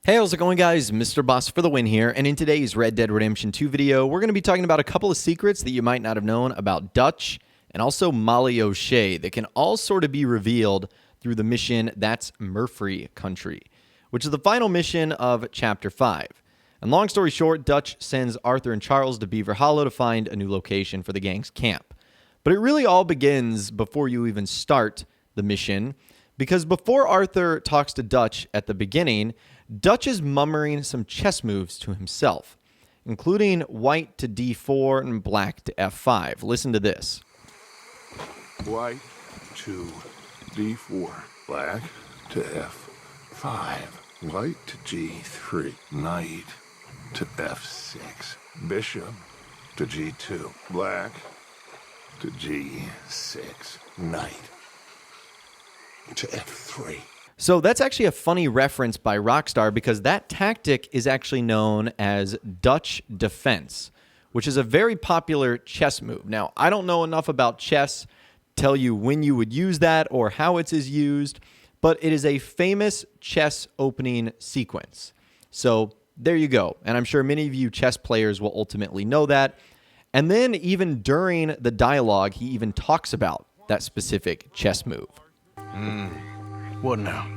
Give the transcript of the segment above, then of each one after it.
Hey, how's it going, guys? Mr. Boss for the win here, and in today's Red Dead Redemption 2 video, we're going to be talking about a couple of secrets that you might not have known about Dutch and also Molly O'Shea that can all sort of be revealed through the mission That's Murfree Country, which is the final mission of Chapter 5. And long story short, Dutch sends Arthur and Charles to Beaver Hollow to find a new location for the gang's camp. But it really all begins before you even start the mission, because before Arthur talks to Dutch at the beginning, Dutch is murmuring some chess moves to himself, including white to d4 and black to f5. Listen to this. White to d4, black to f5, white to g3, knight to f6, bishop to g2, black to g6, knight to f3. So that's actually a funny reference by Rockstar because that tactic is actually known as Dutch defense, which is a very popular chess move. Now, I don't know enough about chess, tell you when you would use that or how it is used, but it is a famous chess opening sequence. So there you go. And I'm sure many of you chess players will ultimately know that. And then even during the dialogue, he even talks about that specific chess move. What now?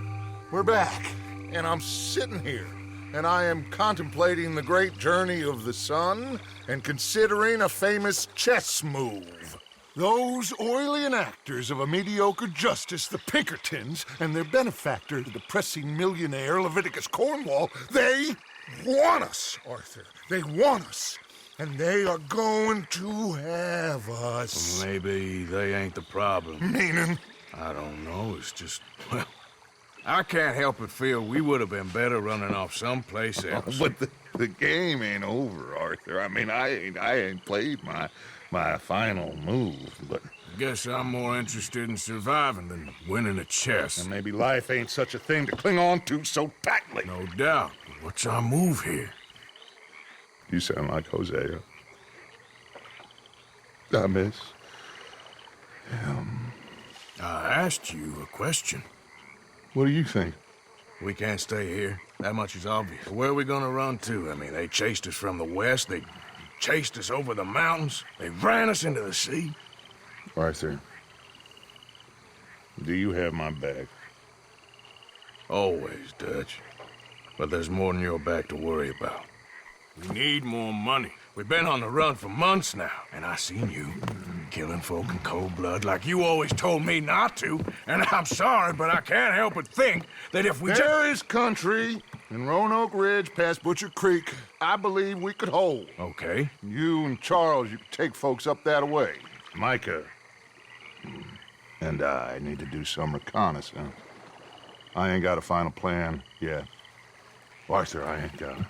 We're back, and I'm sitting here, and I am contemplating the great journey of the sun and considering a famous chess move. Those oily enactors of a mediocre justice, the Pinkertons, and their benefactor, the depressing millionaire Leviticus Cornwall, they want us, Arthur. They want us. And they are going to have us. Maybe they ain't the problem. Meaning? I don't know, it's just, well, I can't help but feel we would have been better running off someplace else. But the game ain't over, Arthur. I mean, I ain't played my final move, but... Guess I'm more interested in surviving than winning at chess. And maybe life ain't such a thing to cling on to so tightly. No doubt. What's our move here? You sound like Hosea. I miss him. I asked you a question. What do you think? We can't stay here. That much is obvious. Where are we gonna run to? I mean, they chased us from the west. They chased us over the mountains. They ran us into the sea. Arthur, do you have my back? Always, Dutch. But there's more than your back to worry about. We need more money. We've been on the run for months now, and I seen you killing folk in cold blood like you always told me not to, and I'm sorry, but I can't help but think that if we There is country in Roanoke Ridge past Butcher Creek I believe we could hold. Okay. You and Charles, you could take folks up that way. Micah and I need to do some reconnaissance. I ain't got a final plan yet. Arthur, I ain't got it.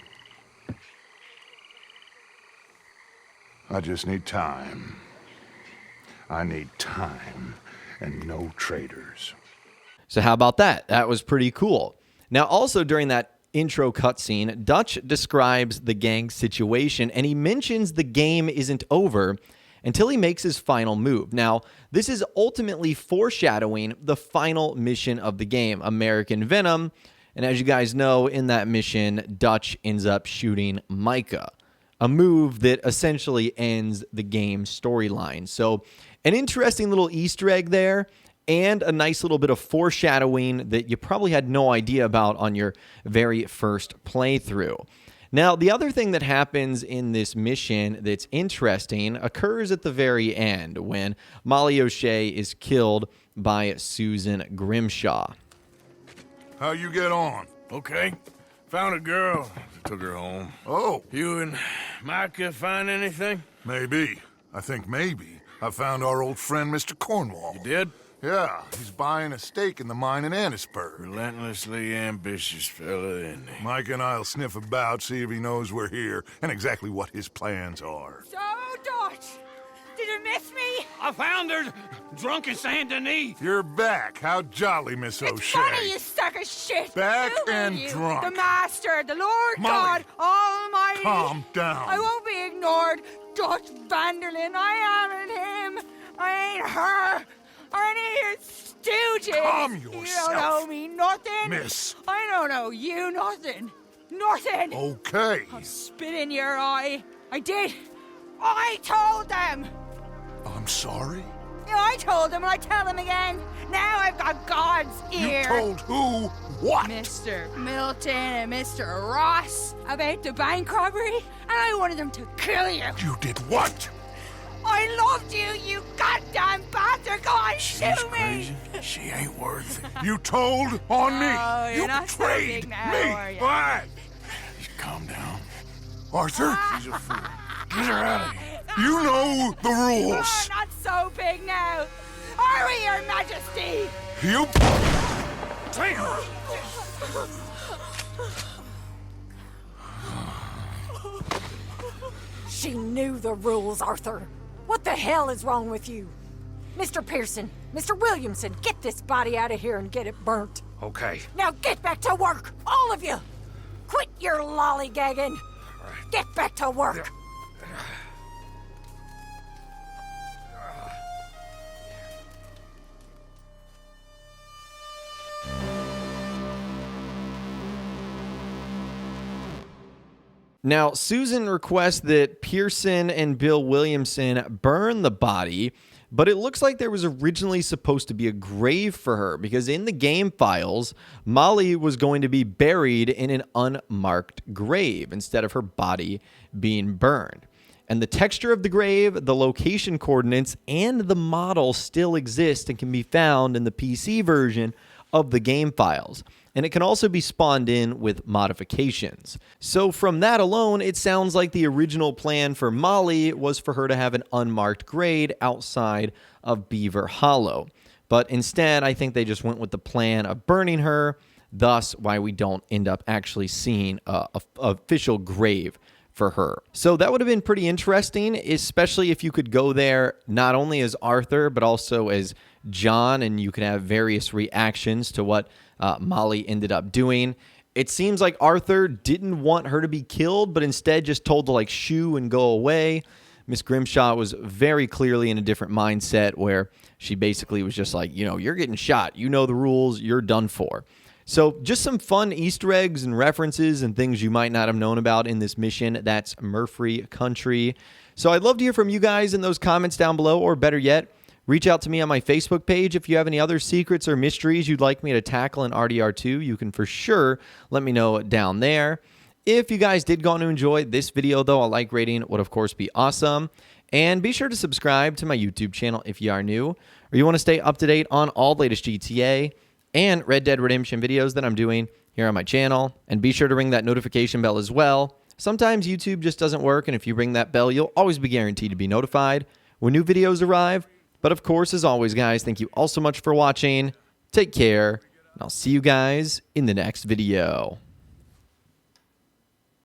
I just need time. I need time and no traitors. So how about that? That was pretty cool. Now, also during that intro cutscene, Dutch describes the gang's situation, and he mentions the game isn't over until he makes his final move. Now, this is ultimately foreshadowing the final mission of the game, American Venom. And as you guys know, in that mission, Dutch ends up shooting Micah, a move that essentially ends the game's storyline. So an interesting little Easter egg there, and a nice little bit of foreshadowing that you probably had no idea about on your very first playthrough. Now, the other thing that happens in this mission that's interesting occurs at the very end when Molly O'Shea is killed by Susan Grimshaw. How you get on? Okay. Found a girl. Took her home. Oh, You and Micah find anything? maybe. I think maybe. I found our old friend, Mr. Cornwall. You did? Yeah, he's buying a stake in the mine in Annisburg. Relentlessly ambitious fella, isn't he? Mike and I'll sniff about, see if he knows we're here, and exactly what his plans are. So, Dutch, did you miss me? I found her drunk in Saint Denis. You're back. How jolly, Miss It's O'Shea. funny, you sack of shit. Back Who are and you? drunk. The Master, the Lord Molly, God Almighty. Calm down. I won't be ignored. Dutch Vanderlyn, I am him. I ain't her. Or any of your stooges. Calm You yourself, don't owe me nothing. miss. I don't owe you nothing. Nothing. Okay. I'll spit in your eye. I did. I told them. I'm sorry? Yeah, I told them and I tell them again. Now I've got God's ear. You told who what? Mr. Milton and Mr. Ross about the bank robbery, and I wanted them to kill you. You did what? I loved you, you goddamn bastard! Go on, She's shoot crazy. me! She ain't worth it. You told on Oh, me. you're You not so betrayed big now, me. are you? What? Just calm down. Arthur, She's a fool. Get her out of here. you know the We're rules. not so big now. Are we, Your Majesty? You... She knew the rules, Arthur. What the hell is wrong with you? Mr. Pearson, Mr. Williamson, get this body out of here and get it burnt. Okay. Now get back to work, all of you! Quit your lollygagging! Get back to work! Now, Susan requests that Pearson and Bill Williamson burn the body, but it looks like there was originally supposed to be a grave for her because in the game files, Molly was going to be buried in an unmarked grave instead of her body being burned. And the texture of the grave, the location coordinates, and the model still exist and can be found in the PC version of the game files. And it can also be spawned in with modifications. So from that alone, it sounds like the original plan for Molly was for her to have an unmarked grave outside of Beaver Hollow. But instead, I think they just went with the plan of burning her, thus why we don't end up actually seeing a official grave for her. So that would have been pretty interesting, especially if you could go there not only as Arthur, but also as John, and you could have various reactions to what Molly ended up doing. It seems like Arthur didn't want her to be killed, but instead just told to like shoo and go away. Miss Grimshaw was very clearly in a different mindset where she basically was just like, you know, you're getting shot. You know the rules. You're done for. So just some fun Easter eggs and references and things you might not have known about in this mission. That's Murfree Country. So I'd love to hear from you guys in those comments down below, or better yet, reach out to me on my Facebook page. If you have any other secrets or mysteries you'd like me to tackle in RDR2, you can for sure let me know down there. If you guys did go on to enjoy this video, though, a like rating would, of course, be awesome. And be sure to subscribe to my YouTube channel if you are new, or you want to stay up to date on all the latest GTA and Red Dead Redemption videos that I'm doing here on my channel. And be sure to ring that notification bell as well. Sometimes YouTube just doesn't work, and if you ring that bell, you'll always be guaranteed to be notified when new videos arrive. But of course, as always, guys, thank you all so much for watching. Take care, and I'll see you guys in the next video.